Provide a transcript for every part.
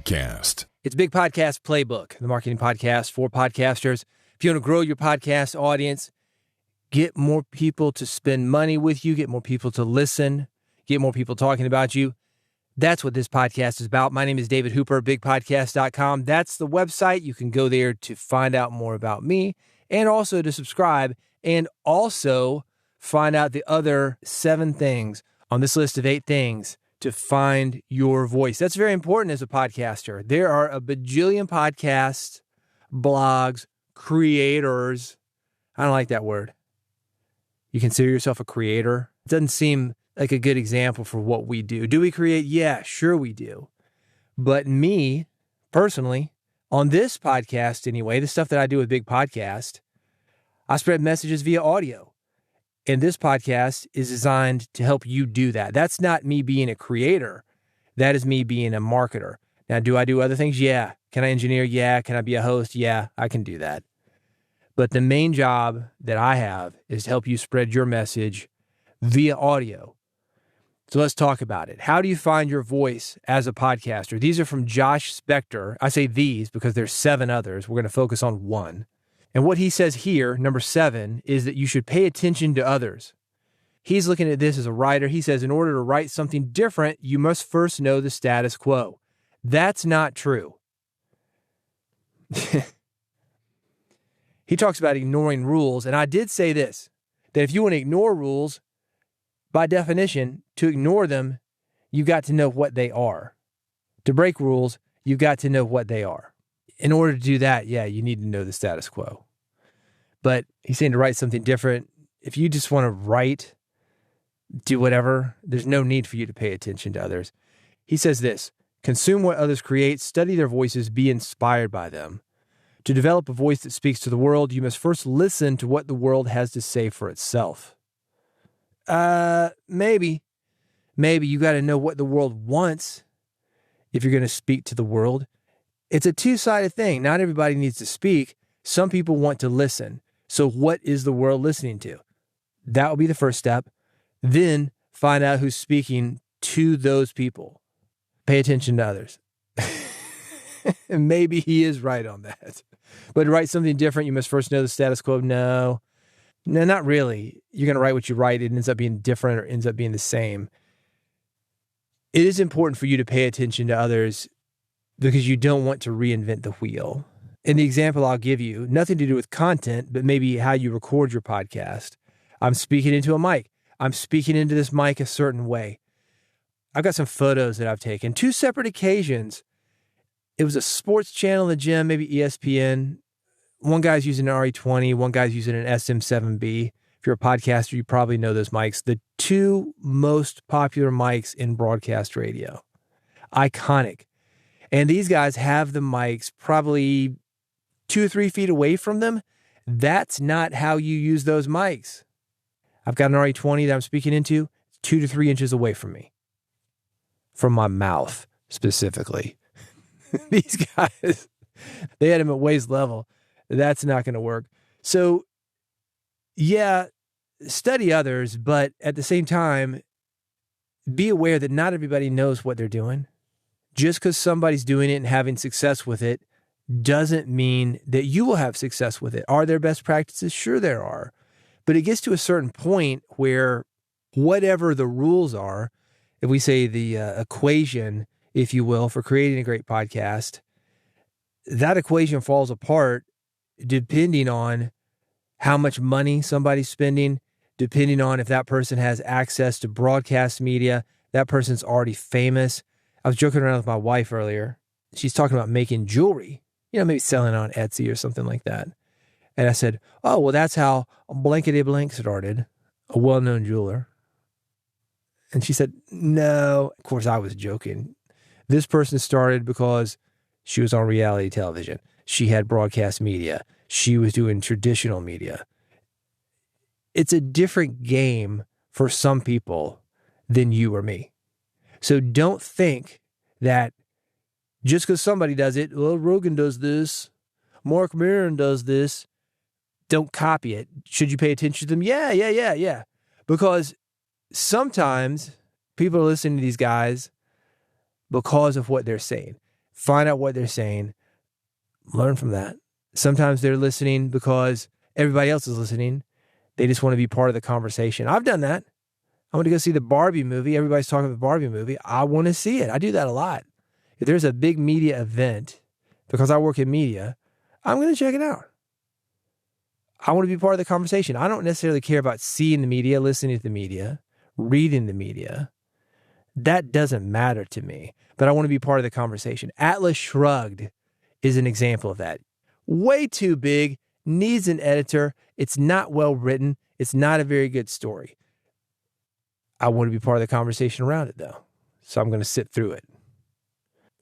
Podcast. It's Big Podcast Playbook, the marketing podcast for podcasters. If you want to grow your podcast audience, get more people to spend money with you, get more people to listen, get more people talking about you. That's what this podcast is about. My name is David Hooper, bigpodcast.com. That's the website. You can go there to find out more about me and also to subscribe and also find out the other 7 things on this list of 8 things to find your voice. That's very important as a podcaster. There are a bajillion podcasts, blogs, creators. I don't like that word. You consider yourself a creator? It doesn't seem like a good example for what we do. Do we create? Yeah, sure we do. But me, personally, on this podcast anyway, the stuff that I do with Big Podcast, I spread messages via audio. And this podcast is designed to help you do that. That's not me being a creator. That is me being a marketer. Now, do I do other things? Yeah. Can I engineer? Yeah. Can I be a host? Yeah, I can do that. But the main job that I have is to help you spread your message via audio. So let's talk about it. How do you find your voice as a podcaster? These are from Josh Spector. I say these because there's 7 others. We're going to focus on one. And what he says here, number 7, is that you should pay attention to others. He's looking at this as a writer. He says, in order to write something different, you must first know the status quo. That's not true. He talks about ignoring rules. And I did say this, that if you want to ignore rules, by definition, to ignore them, you got to know what they are. To break rules, you got to know what they are. In order to do that, yeah, you need to know the status quo. But he's saying to write something different. If you just want to write, do whatever, there's no need for you to pay attention to others. He says this, consume what others create, study their voices, be inspired by them. To develop a voice that speaks to the world, you must first listen to what the world has to say for itself. Maybe you got to know what the world wants if you're going to speak to the world. It's a 2-sided thing. Not everybody needs to speak. Some people want to listen. So what is the world listening to? That will be the first step. Then find out who's speaking to those people. Pay attention to others. And maybe he is right on that. But to write something different, you must first know the status quo. No, not really. You're going to write what you write. It ends up being different or ends up being the same. It is important for you to pay attention to others because you don't want to reinvent the wheel. In the example I'll give you, nothing to do with content, but maybe how you record your podcast. I'm speaking into a mic. I'm speaking into this mic a certain way. I've got some photos that I've taken. 2 separate occasions. It was a sports channel in the gym, maybe ESPN. One guy's using an RE20, one guy's using an SM7B. If you're a podcaster, you probably know those mics. The 2 most popular mics in broadcast radio. Iconic. And these guys have the mics probably 2 or 3 feet away from them. That's not how you use those mics. I've got an RE20 that I'm speaking into, 2 to 3 inches away from me. From my mouth, specifically. These guys, they had him at waist level. That's not going to work. So, yeah, study others, but at the same time, be aware that not everybody knows what they're doing. Just because somebody's doing it and having success with it doesn't mean that you will have success with it. Are there best practices? Sure there are. But it gets to a certain point where whatever the rules are, if we say the equation, if you will, for creating a great podcast, that equation falls apart depending on how much money somebody's spending, depending on if that person has access to broadcast media, that person's already famous. I was joking around with my wife earlier. She's talking about making jewelry, maybe selling on Etsy or something like that. And I said, oh, well, that's how Blankety Blank started, a well-known jeweler. And she said, no. Of course, I was joking. This person started because she was on reality television. She had broadcast media. She was doing traditional media. It's a different game for some people than you or me. So don't think that just because somebody does it, well, Rogan does this, Mark Maron does this, don't copy it. Should you pay attention to them? Yeah. Because sometimes people are listening to these guys because of what they're saying. find out what they're saying, learn from that. Sometimes they're listening because everybody else is listening. They just want to be part of the conversation. I've done that. I want to go see the Barbie movie. Everybody's talking about the Barbie movie. I want to see it. I do that a lot. If there's a big media event, because I work in media, I'm going to check it out. I want to be part of the conversation. I don't necessarily care about seeing the media, listening to the media, reading the media. That doesn't matter to me, but I want to be part of the conversation. Atlas Shrugged is an example of that. Way too big, needs an editor. It's not well written. It's not a very good story. I want to be part of the conversation around it, though. So I'm going to sit through it.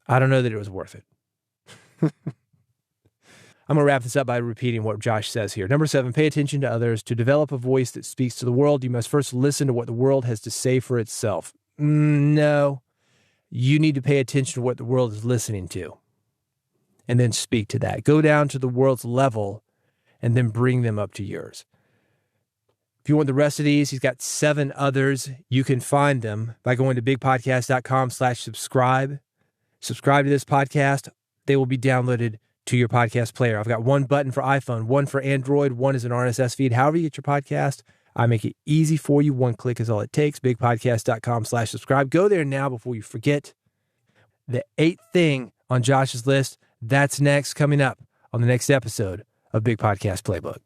I don't know that it was worth it. I'm going to wrap this up by repeating what Josh says here. Number 7, pay attention to others. To develop a voice that speaks to the world, you must first listen to what the world has to say for itself. No, you need to pay attention to what the world is listening to and then speak to that. Go down to the world's level and then bring them up to yours. If you want the rest of these, he's got 7 others. You can find them by going to bigpodcast.com/subscribe. Subscribe to this podcast. They will be downloaded to your podcast player. I've got one button for iPhone, one for Android, one is an RSS feed. However you get your podcast, I make it easy for you. One click is all it takes. Bigpodcast.com/subscribe. Go there now before you forget. The 8th thing on Josh's list, that's next, coming up on the next episode of Big Podcast Playbook.